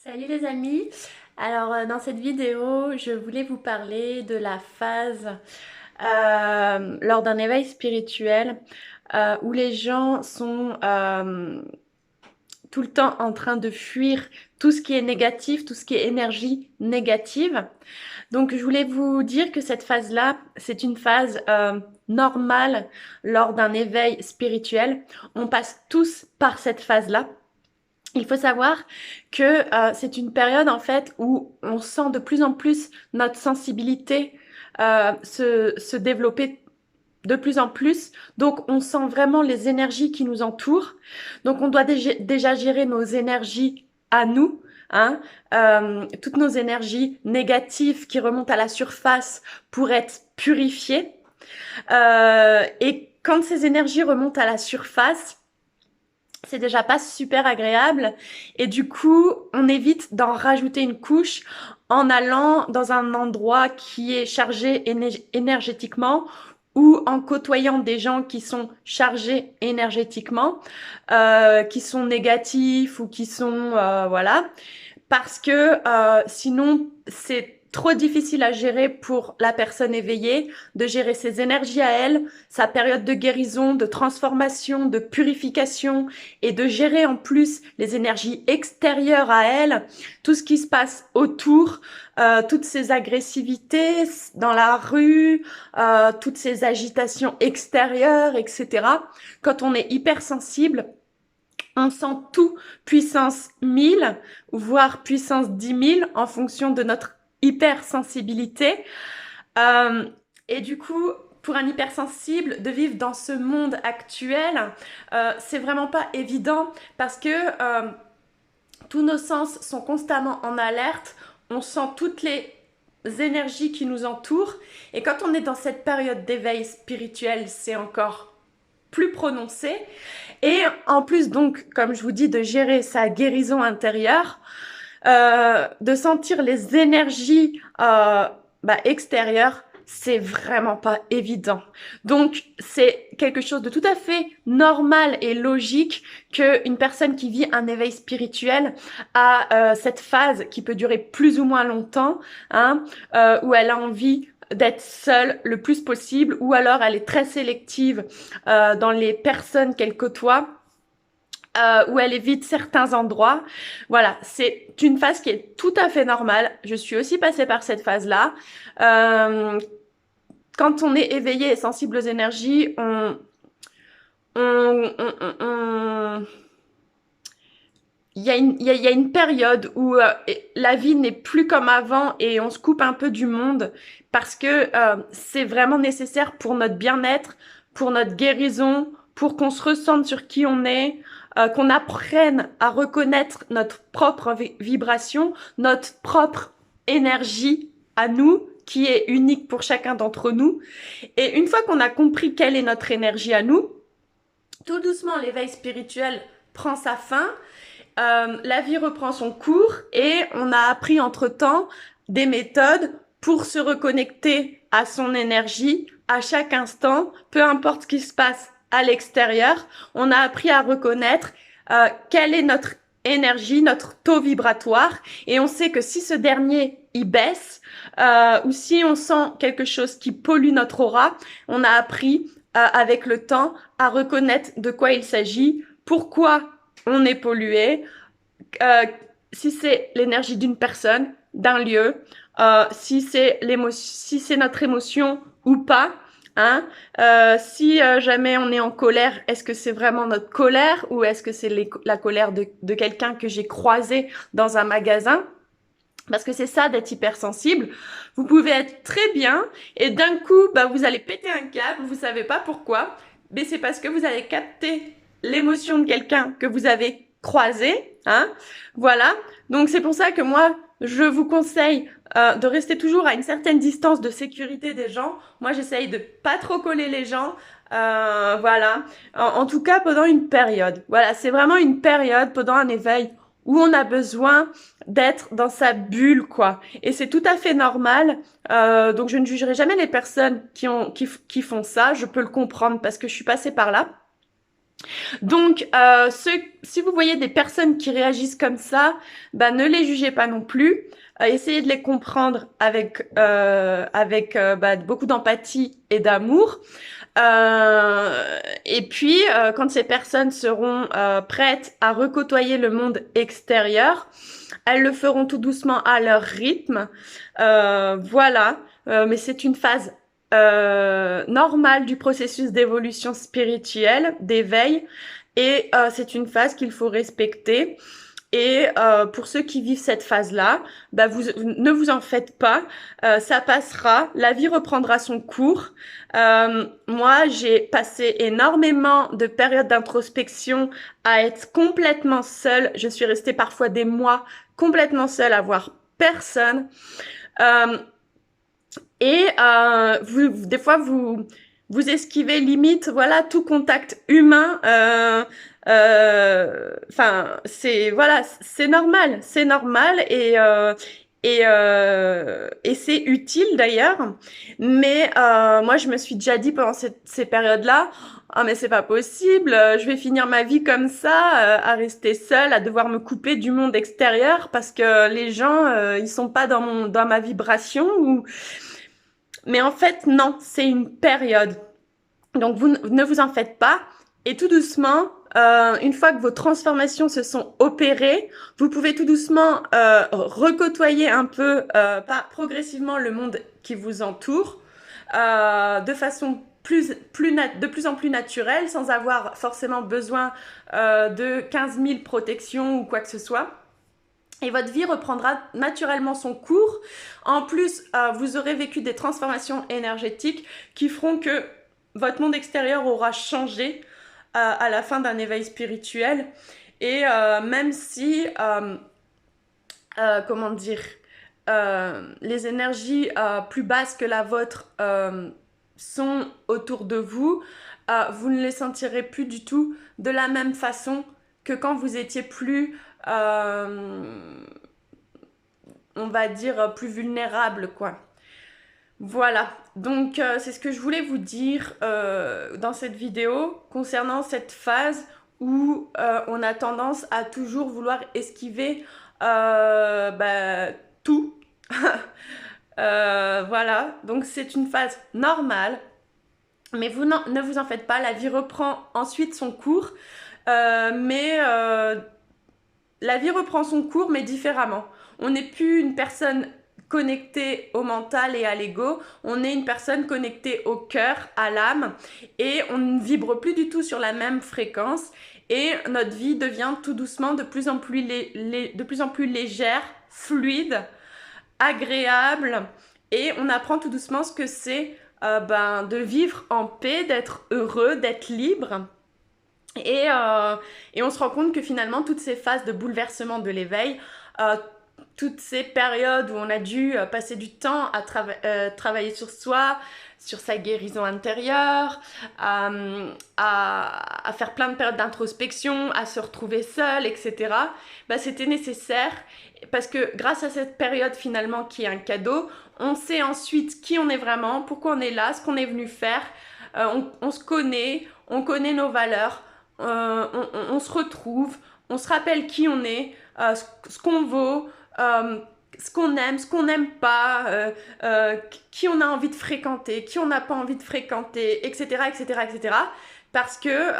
Salut les amis! Alors dans cette vidéo, je voulais vous parler de la phase lors d'un éveil spirituel où les gens sont tout le temps en train de fuir tout ce qui est négatif, tout ce qui est énergie négative. Donc je voulais vous dire que cette phase-là, c'est une phase normale lors d'un éveil spirituel. On passe tous par cette phase-là. Il faut savoir que c'est une période en fait où on sent de plus en plus notre sensibilité se développer de plus en plus. Donc on sent vraiment les énergies qui nous entourent. Donc on doit déjà gérer nos énergies à nous. Hein, toutes nos énergies négatives qui remontent à la surface pour être purifiées. Et quand ces énergies remontent à la surface, c'est déjà pas super agréable et du coup on évite d'en rajouter une couche en allant dans un endroit qui est chargé énergétiquement ou en côtoyant des gens qui sont chargés énergétiquement, qui sont négatifs ou qui sont voilà, parce que sinon c'est trop difficile à gérer pour la personne éveillée, de gérer ses énergies à elle, sa période de guérison, de transformation, de purification et de gérer en plus les énergies extérieures à elle, tout ce qui se passe autour, toutes ces agressivités dans la rue, toutes ces agitations extérieures, etc. Quand on est hypersensible, on sent tout puissance 1000, voire puissance 10 000 en fonction de notre hypersensibilité. Euh, et du coup, pour un hypersensible, de vivre dans ce monde actuel, c'est vraiment pas évident parce que tous nos sens sont constamment en alerte. On sent toutes les énergies qui nous entourent. Et quand on est dans cette période d'éveil spirituel, c'est encore plus prononcé. Et en plus, donc, comme je vous dis, de gérer sa guérison intérieure, de sentir les énergies extérieures, c'est vraiment pas évident. Donc, c'est quelque chose de tout à fait normal et logique qu'une personne qui vit un éveil spirituel a cette phase qui peut durer plus ou moins longtemps, hein, où elle a envie d'être seule le plus possible, ou alors elle est très sélective dans les personnes qu'elle côtoie, où elle évite certains endroits. Voilà, c'est une phase qui est tout à fait normale. Je suis aussi passée par cette phase-là. Euh, Quand on est éveillé et sensible aux énergies, on, on, on- on- il y a une période où la vie n'est plus comme avant et on se coupe un peu du monde parce que c'est vraiment nécessaire pour notre bien-être, pour notre guérison, pour qu'on se ressente sur qui on est, qu'on apprenne à reconnaître notre propre vibration, notre propre énergie à nous, qui est unique pour chacun d'entre nous. Et une fois qu'on a compris quelle est notre énergie à nous, tout doucement l'éveil spirituel prend sa fin, la vie reprend son cours et on a appris entre-temps des méthodes pour se reconnecter à son énergie à chaque instant, peu importe ce qui se passe à l'extérieur. On a appris à reconnaître quelle est notre énergie, notre taux vibratoire, et on sait que si ce dernier y baisse ou si on sent quelque chose qui pollue notre aura, on a appris avec le temps à reconnaître de quoi il s'agit, pourquoi on est pollué, euh, si c'est l'énergie d'une personne, d'un lieu, si c'est notre émotion ou pas, hein, si jamais on est en colère, est-ce que c'est vraiment notre colère ou est-ce que c'est la colère de quelqu'un que j'ai croisé dans un magasin? Parce que c'est ça d'être hypersensible. Vous pouvez être très bien et d'un coup, bah, vous allez péter un câble, vous savez pas pourquoi, mais c'est parce que vous avez capté l'émotion de quelqu'un que vous avez croisé, hein. Voilà. Donc c'est pour ça que moi, je vous conseille de rester toujours à une certaine distance de sécurité des gens. Moi, j'essaye de pas trop coller les gens. Voilà. En tout cas, pendant une période. Voilà, c'est vraiment une période pendant un éveil où on a besoin d'être dans sa bulle, quoi. Et c'est tout à fait normal. Donc je ne jugerai jamais les personnes qui font ça. Je peux le comprendre parce que je suis passée par là. Donc, si vous voyez des personnes qui réagissent comme ça, bah, ne les jugez pas non plus. Essayez de les comprendre avec bah, beaucoup d'empathie et d'amour. Et puis, quand ces personnes seront prêtes à recôtoyer le monde extérieur, elles le feront tout doucement à leur rythme. Voilà. Mais c'est une phase normale du processus d'évolution spirituelle, d'éveil, et c'est une phase qu'il faut respecter. Et pour ceux qui vivent cette phase-là, bah ne vous en faites pas, ça passera, la vie reprendra son cours. Moi, j'ai passé énormément de périodes d'introspection à être complètement seule. Je suis restée parfois des mois complètement seule à voir personne. Euh, et des fois, vous esquivez limite, voilà, tout contact humain. Enfin, voilà, c'est normal et c'est utile d'ailleurs. Mais moi, je me suis déjà dit pendant ces périodes-là, ah mais c'est pas possible, je vais finir ma vie comme ça, à rester seule, à devoir me couper du monde extérieur parce que les gens, ils sont pas dans ma vibration ou mais en fait, non, c'est une période. Donc, vous ne vous en faites pas. Et tout doucement, une fois que vos transformations se sont opérées, vous pouvez tout doucement recôtoyer un peu, progressivement le monde qui vous entoure, de façon de plus en plus naturelle, sans avoir forcément besoin de 15 000 protections ou quoi que ce soit. Et votre vie reprendra naturellement son cours. En plus, vous aurez vécu des transformations énergétiques qui feront que votre monde extérieur aura changé à la fin d'un éveil spirituel. Et même si, comment dire, les énergies plus basses que la vôtre sont autour de vous, vous ne les sentirez plus du tout de la même façon que quand vous étiez plus on va dire plus vulnérable quoi. Voilà, donc c'est ce que je voulais vous dire dans cette vidéo concernant cette phase où on a tendance à toujours vouloir esquiver tout. Voilà, donc c'est une phase normale, mais ne vous en faites pas, la vie reprend ensuite son cours, mais la vie reprend son cours, mais différemment. On n'est plus une personne connectée au mental et à l'ego, on est une personne connectée au cœur, à l'âme, et on ne vibre plus du tout sur la même fréquence, et notre vie devient tout doucement de plus en plus légère, fluide, agréable, et on apprend tout doucement ce que c'est de vivre en paix, d'être heureux, d'être libre. Et on se rend compte que finalement, toutes ces phases de bouleversement de l'éveil, toutes ces périodes où on a dû passer du temps à travailler sur soi, sur sa guérison intérieure, à faire plein de périodes d'introspection, à se retrouver seul, etc. Bah, c'était nécessaire parce que grâce à cette période finalement qui est un cadeau, on sait ensuite qui on est vraiment, pourquoi on est là, ce qu'on est venu faire. On se connaît, on connaît nos valeurs, on se retrouve, on se rappelle qui on est, ce qu'on vaut, ce qu'on n'aime pas, qui on a envie de fréquenter, qui on n'a pas envie de fréquenter, etc., etc., etc. Parce que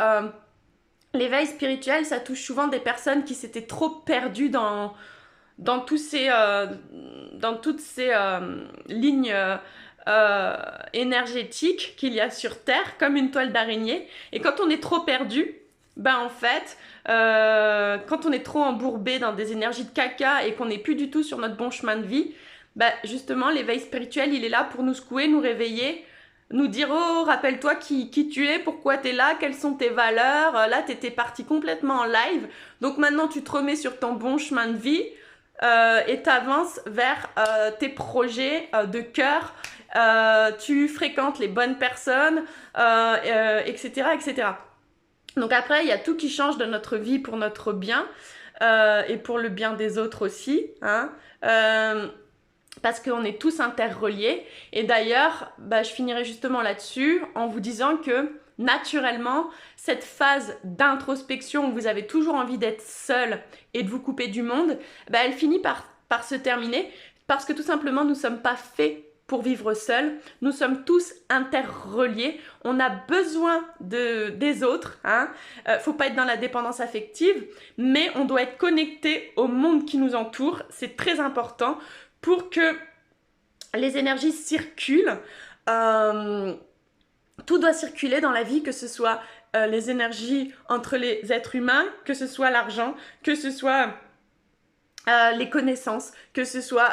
l'éveil spirituel, ça touche souvent des personnes qui s'étaient trop perdues dans toutes ces lignes énergétiques qu'il y a sur Terre, comme une toile d'araignée. Et quand on est trop perdu, ben en fait, quand on est trop embourbé dans des énergies de caca et qu'on n'est plus du tout sur notre bon chemin de vie, ben justement, l'éveil spirituel, il est là pour nous secouer, nous réveiller, nous dire oh rappelle-toi qui tu es, pourquoi tu es là, quelles sont tes valeurs, là t'étais parti complètement en live, donc maintenant tu te remets sur ton bon chemin de vie et t'avances vers tes projets de cœur, tu fréquentes les bonnes personnes, etc., etc. Donc après il y a tout qui change de notre vie pour notre bien et pour le bien des autres aussi, hein. Parce qu'on est tous interreliés. Et d'ailleurs, je finirai justement là-dessus en vous disant que naturellement, cette phase d'introspection où vous avez toujours envie d'être seul et de vous couper du monde, bah, elle finit par se terminer parce que tout simplement, nous ne sommes pas faits pour vivre seul. Nous sommes tous interreliés. On a besoin des autres. Hein. Faut pas être dans la dépendance affective, mais on doit être connecté au monde qui nous entoure. C'est très important pour que les énergies circulent. Tout doit circuler dans la vie, que ce soit les énergies entre les êtres humains, que ce soit l'argent, que ce soit les connaissannes, que ce soit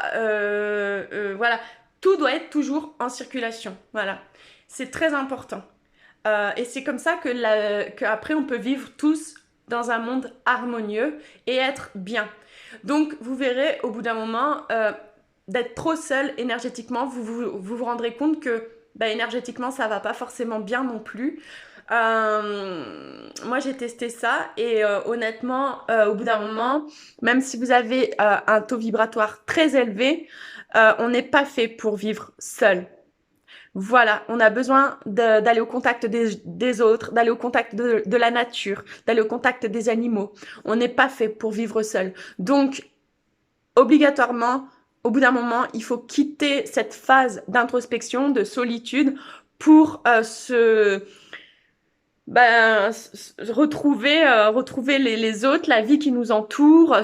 voilà, tout doit être toujours en circulation. Voilà, c'est très important. Et c'est comme ça que après on peut vivre tous dans un monde harmonieux et être bien. Donc vous verrez au bout d'un moment d'être trop seul énergétiquement, vous rendrez compte que énergétiquement ça va pas forcément bien non plus. Moi j'ai testé ça et honnêtement au bout d'un moment, même si vous avez un taux vibratoire très élevé, on n'est pas fait pour vivre seul. Voilà, on a besoin d'aller au contact des autres, d'aller au contact de la nature, d'aller au contact des animaux. On n'est pas fait pour vivre seul. Donc, obligatoirement, au bout d'un moment, il faut quitter cette phase d'introspection, de solitude pour retrouver les autres, la vie qui nous entoure,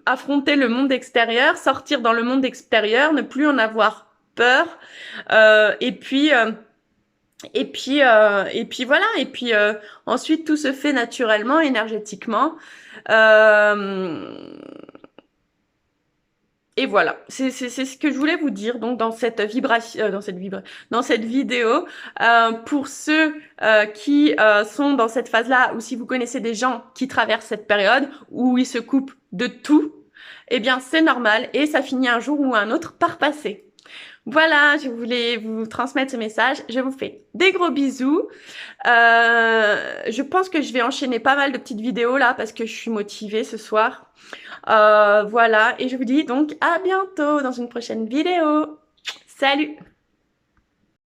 affronter le monde extérieur, sortir dans le monde extérieur, ne plus en avoir peur, et puis voilà, et puis ensuite tout se fait naturellement, énergétiquement. Et voilà, c'est ce que je voulais vous dire donc dans cette vibration, dans cette vidéo. Pour ceux qui sont dans cette phase-là, ou si vous connaissez des gens qui traversent cette période où ils se coupent de tout, eh bien c'est normal et ça finit un jour ou un autre par passer. Voilà, je voulais vous transmettre ce message. Je vous fais des gros bisous. Je pense que je vais enchaîner pas mal de petites vidéos là parce que je suis motivée ce soir. Voilà, et je vous dis donc à bientôt dans une prochaine vidéo. Salut!